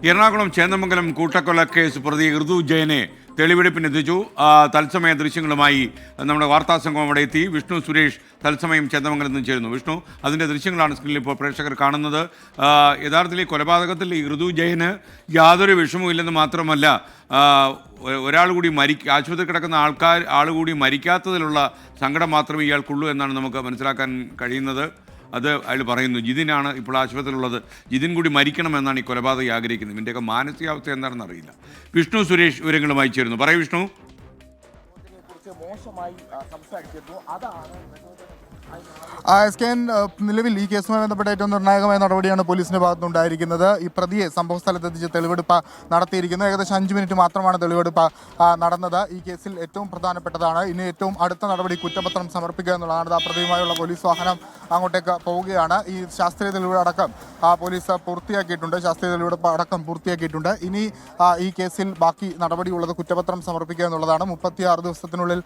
എറണാകുളം ചേന്ദമംഗലം കൂട്ടക്കൊലക്കേസ് പ്രതി ഋതു ജയനെ തെളിവെടുപ്പിനെത്തിച്ചു. തത്സമയ ദൃശ്യങ്ങളുമായി നമ്മുടെ വാർത്താ സംഘം അവിടെ എത്തി. വിഷ്ണു സുരേഷ് തത്സമയം ചേന്ദമംഗലത്ത് നിന്ന് ചേരുന്നു. വിഷ്ണു, അതിൻ്റെ ദൃശ്യങ്ങളാണ് സ്ക്രീനിൽ ഇപ്പോൾ പ്രേക്ഷകർ കാണുന്നത്. യഥാർത്ഥത്തിൽ ഈ കൊലപാതകത്തിൽ ഈ ഋതു ജയന് യാതൊരു വിഷമവും ഇല്ലെന്ന് മാത്രമല്ല, ഒരാൾ കൂടി ആശുപത്രി കിടക്കുന്ന ആൾ കൂടി മരിക്കാത്തതിലുള്ള സങ്കടം മാത്രമേ ഇയാൾക്കുള്ളൂ എന്നാണ് നമുക്ക് മനസ്സിലാക്കാൻ കഴിയുന്നത്. അത് അയാൾ പറയുന്നു. ജിതിനാണ് ഇപ്പോൾ ആശുപത്രിയിലുള്ളത്. ജിതിൻ കൂടി മരിക്കണമെന്നാണ് ഈ കൊലപാതകം ആഗ്രഹിക്കുന്നത്. ഇതിൻ്റെയൊക്കെ മാനസികാവസ്ഥ എന്താണെന്ന് അറിയില്ല. വിഷ്ണു സുരേഷ് വിവരങ്ങളുമായി ചേരുന്നു. പറയൂ വിഷ്ണു. മോശമായി സംസാരിച്ചിരുന്നു. അതാണ് നിലവിൽ ഈ കേസുമായി ബന്ധപ്പെട്ട ഏറ്റവും നിർണായകമായ നടപടിയാണ് പോലീസിന്റെ ഭാഗത്തുനിന്നുണ്ടായിരിക്കുന്നത്. ഈ പ്രതിയെ സംഭവ സ്ഥലത്തെത്തിച്ച് തെളിവെടുപ്പ് നടത്തിയിരിക്കുന്നു. ഏകദേശം 5 മിനിറ്റ് മാത്രമാണ് തെളിവെടുപ്പ് നടന്നത്. ഈ കേസിൽ ഏറ്റവും പ്രധാനപ്പെട്ടതാണ്. ഇനി ഏറ്റവും അടുത്ത നടപടി കുറ്റപത്രം സമർപ്പിക്കുക എന്നുള്ളതാണ്. ആ പ്രതിയുമായുള്ള പോലീസ് വാഹനം അങ്ങോട്ടേക്ക് പോവുകയാണ്. ഈ ശാസ്ത്രീയ തെളിവ് അടക്കം പോലീസ് പൂർത്തിയാക്കിയിട്ടുണ്ട്. ശാസ്ത്രീയ തെളിവെടുപ്പ് അടക്കം പൂർത്തിയാക്കിയിട്ടുണ്ട്. ഇനി ഈ കേസിൽ ബാക്കി നടപടിയുള്ളത് കുറ്റപത്രം സമർപ്പിക്കുക എന്നുള്ളതാണ്. 36 ദിവസത്തിനുള്ളിൽ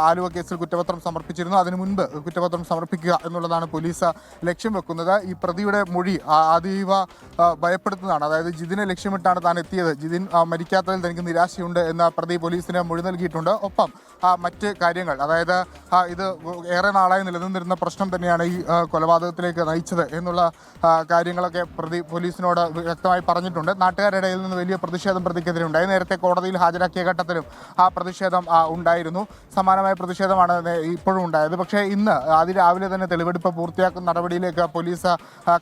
ആലുവ കേസിൽ കുറ്റപത്രം സമർപ്പിച്ചിരുന്നു. അതിനു മുൻപ് കുറ്റപത്രം സമർപ്പിക്കുക എന്നുള്ളതാണ് പോലീസ് ലക്ഷ്യം വെക്കുന്നത്. ഈ പ്രതിയുടെ മൊഴി അതീവ ഭയപ്പെടുത്തുന്നതാണ്. അതായത് ജിതിനെ ലക്ഷ്യമിട്ടാണ് താൻ എത്തിയത്, ജിതിൻ മരിക്കാത്തതിൽ തനിക്ക് നിരാശയുണ്ട് എന്ന പ്രതി പോലീസിന് മൊഴി നൽകിയിട്ടുണ്ട്. ഒപ്പം മറ്റ് കാര്യങ്ങൾ, അതായത് ഇത് ഏറെ നാളായി നിലനിന്നിരുന്ന പ്രശ്നം തന്നെയാണ് ഈ കൊലപാതകത്തിലേക്ക് നയിച്ചത് എന്നുള്ള കാര്യങ്ങളൊക്കെ പ്രതി പോലീസിനോട് വ്യക്തമായി പറഞ്ഞിട്ടുണ്ട്. നാട്ടുകാരുടെ ഇടയിൽ നിന്ന് വലിയ പ്രതിഷേധം പ്രതിക്കെതിരെ ഉണ്ടായി. നേരത്തെ കോടതിയിൽ ഹാജരാക്കിയ ഘട്ടത്തിലും ആ പ്രതിഷേധം ഉണ്ടായിരുന്നു. സമാനമായ പ്രതിഷേധമാണ് ഇപ്പോഴും ഉണ്ടായത്. പക്ഷേ ഇന്ന് രാവിലെ തന്നെ തെളിവെടുപ്പ് പൂർത്തിയാക്കുന്ന നടപടിയിലേക്ക് പോലീസ്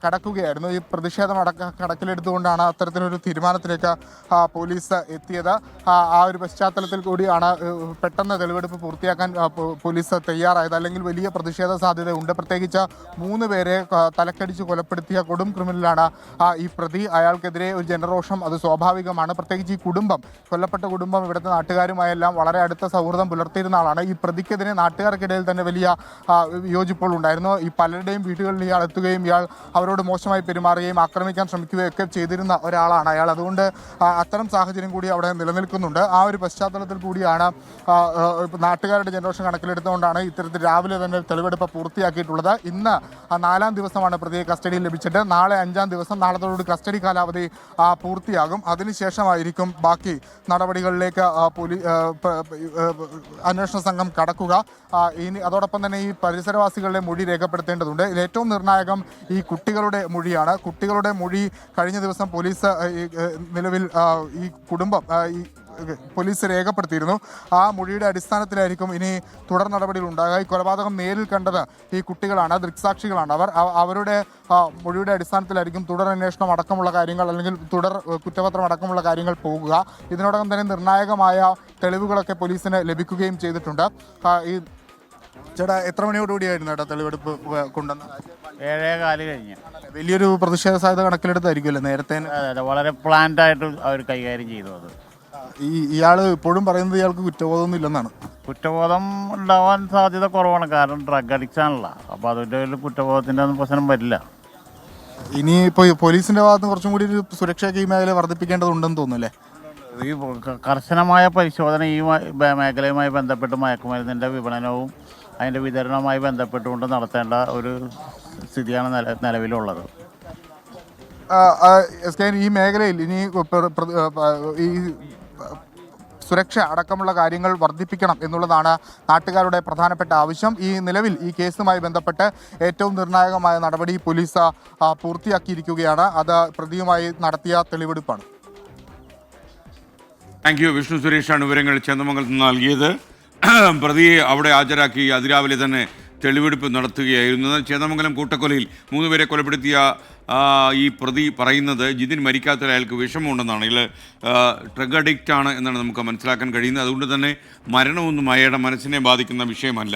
കടക്കുകയായിരുന്നു. ഈ പ്രതിഷേധം കണക്കിലെടുത്തുകൊണ്ടാണ് അത്തരത്തിലൊരു തീരുമാനത്തിലേക്ക് പോലീസ് എത്തിയത്. ആ ഒരു പശ്ചാത്തലത്തിൽ കൂടിയാണ് പെട്ടെന്ന് തെളിവെടുപ്പ് പൂർത്തിയാക്കാൻ പോലീസ് തയ്യാറായത്. അല്ലെങ്കിൽ വലിയ പ്രതിഷേധ സാധ്യതയുണ്ട്. പ്രത്യേകിച്ച് 3 പേരെ തലക്കടിച്ച് കൊലപ്പെടുത്തിയ കൊടും ക്രിമിനലാണ് ഈ പ്രതി. അയാൾക്കെതിരെ ഒരു ജനരോഷം അത് സ്വാഭാവികമാണ്. പ്രത്യേകിച്ച് ഈ കുടുംബം, കൊല്ലപ്പെട്ട കുടുംബം ഇവിടുത്തെ നാട്ടുകാരുമായെല്ലാം വളരെ അടുത്ത സൗഹൃദം പുലർത്തിയിരുന്ന ആളാണ്. ഈ പ്രതിക്കെതിരെ നാട്ടുകാർക്കിടയിൽ തന്നെ വലിയ വിയോജിപ്പുകൾ ഉണ്ടായിരുന്നു. ഈ പലരുടെയും വീടുകളിൽ ഇയാൾ എത്തുകയും ഇയാൾ അവരോട് മോശമായി പെരുമാറുകയും ആക്രമിക്കാൻ ശ്രമിക്കുകയൊക്കെ ചെയ്തിരുന്ന ഒരാളാണ് അയാൾ. അതുകൊണ്ട് അത്തരം സാഹചര്യം കൂടി അവിടെ നിലനിൽക്കുന്നുണ്ട്. ആ ഒരു പശ്ചാത്തലത്തിൽ കൂടിയാണ് നാട്ടുകാരുടെ ജനറേഷൻ കണക്കിലെടുത്തുകൊണ്ടാണ് ഇത്തരത്തിൽ രാവിലെ തന്നെ തെളിവെടുപ്പ് പൂർത്തിയാക്കിയിട്ടുള്ളത്. ഇന്ന് 4-ാം ദിവസമാണ് പ്രതിയെ കസ്റ്റഡിയിൽ ലഭിച്ചിട്ട്. നാളെ 5-ാം ദിവസം, നാളത്തോടുകൂടി കസ്റ്റഡി കാലാവധി പൂർത്തിയാകും. അതിനുശേഷമായിരിക്കും ബാക്കി നടപടികളിലേക്ക് അന്വേഷണ സംഘം കടക്കുക. ഇനി അതോടൊപ്പം തന്നെ ഈ പരിസരവാസികളുടെ മൊഴി രേഖപ്പെടുത്തേണ്ടതുണ്ട്. ഇതിൽ ഏറ്റവും നിർണായകം ഈ കുട്ടികളുടെ മൊഴിയാണ്. കുട്ടികളുടെ മൊഴി കഴിഞ്ഞ ദിവസം പോലീസ് നിലവിൽ ഈ കുടുംബം പോലീസ് രേഖപ്പെടുത്തിയിരുന്നു. ആ മൊഴിയുടെ അടിസ്ഥാനത്തിലായിരിക്കും ഇനി തുടർ നടപടികൾ ഉണ്ടാകുക. ഈ കൊലപാതകം നേരിൽ കണ്ടത് ഈ കുട്ടികളാണ്, ദൃക്സാക്ഷികളാണ്. അവരുടെ മൊഴിയുടെ അടിസ്ഥാനത്തിലായിരിക്കും തുടർ അന്വേഷണം അടക്കമുള്ള കാര്യങ്ങൾ, അല്ലെങ്കിൽ തുടർ കുറ്റപത്രം അടക്കമുള്ള കാര്യങ്ങൾ പോകുക. ഇതിനോടകം തന്നെ നിർണായകമായ തെളിവുകളൊക്കെ പോലീസിന് ലഭിക്കുകയും ചെയ്തിട്ടുണ്ട്. ഈ ചേട്ടാ, എത്ര മണിയോടുകൂടിയായിരുന്നു ചേട്ടാ തെളിവെടുപ്പ് കൊണ്ടുവന്നത്? 7:15 കഴിഞ്ഞ്. വലിയൊരു പ്രതിഷേധ സാധ്യത കണക്കിലെടുത്തായിരിക്കുമല്ലോ നേരത്തെ? വളരെ പ്ലാൻഡ് ആയിട്ട് അവർ കൈകാര്യം ചെയ്തു. അത് ഇയാൾ ഇപ്പോഴും പറയുന്നത് ഇയാൾക്ക് കുറ്റബോധമൊന്നും ഇല്ലെന്നാണ്. കുറ്റബോധം ഉണ്ടാവാൻ സാധ്യത കുറവാണ്. കാരണം ഡ്രഗ് അഡിക്റ്റ് ആണല്ലോ. അപ്പോൾ അതിൻ്റെ ഒരു കുറ്റബോധത്തിൻ്റെ ഒന്നും പ്രശ്നം വരില്ല. ഇനി ഇപ്പോൾ പോലീസിന്റെ ഭാഗത്ത് കുറച്ചും കൂടി ഒരു സുരക്ഷയൊക്കെ ഈ മേഖല വർദ്ധിപ്പിക്കേണ്ടതുണ്ടെന്ന് തോന്നുന്നല്ലേ? ഈ കർശനമായ പരിശോധന ഈ മേഖലയുമായി ബന്ധപ്പെട്ട് മയക്കുമരുന്നിൻ്റെ വിപണനവും അതിൻ്റെ വിതരണവുമായി ബന്ധപ്പെട്ടുകൊണ്ട് നടത്തേണ്ട ഒരു സ്ഥിതിയാണ് നിലവിലുള്ളത്. ഈ മേഖലയിൽ ഇനി ഈ സുരക്ഷ അടക്കമുള്ള കാര്യങ്ങൾ വർദ്ധിപ്പിക്കണം എന്നുള്ളതാണ് നാട്ടുകാരുടെ പ്രധാനപ്പെട്ട ആവശ്യം. ഈ നിലവിൽ ഈ കേസുമായി ബന്ധപ്പെട്ട് ഏറ്റവും നിർണായകമായ നടപടി പോലീസ് പൂർത്തിയാക്കിയിരിക്കുകയാണ്. അത് പ്രതിയുമായി നടത്തിയ തെളിവെടുപ്പാണ്. Thank you. വിഷ്ണു സുരേഷാണ് വിവരങ്ങൾ ചേന്ദമംഗലത്ത് നിന്ന് നൽകിയത്. പ്രതിയെ അവിടെ ഹാജരാക്കി അതിരാവിലെ തന്നെ തെളിവെടുപ്പ് നടത്തുകയായിരുന്നു. ചേന്ദമംഗലം കൂട്ടക്കൊലയിൽ 3 പേരെ കൊലപ്പെടുത്തിയ ഈ പ്രതി പറയുന്നത് ജിതിൻ മരിക്കാത്തതിൽ അയാൾക്ക് വിഷമമുണ്ടെന്നാണ്. ഇതിൽ ഡ്രഗ് അഡിക്റ്റ് ആണ് എന്നാണ് നമുക്ക് മനസ്സിലാക്കാൻ കഴിയുന്നത്. അതുകൊണ്ട് തന്നെ മരണമൊന്നും അയാളുടെ മനസ്സിനെ ബാധിക്കുന്ന വിഷയമല്ല.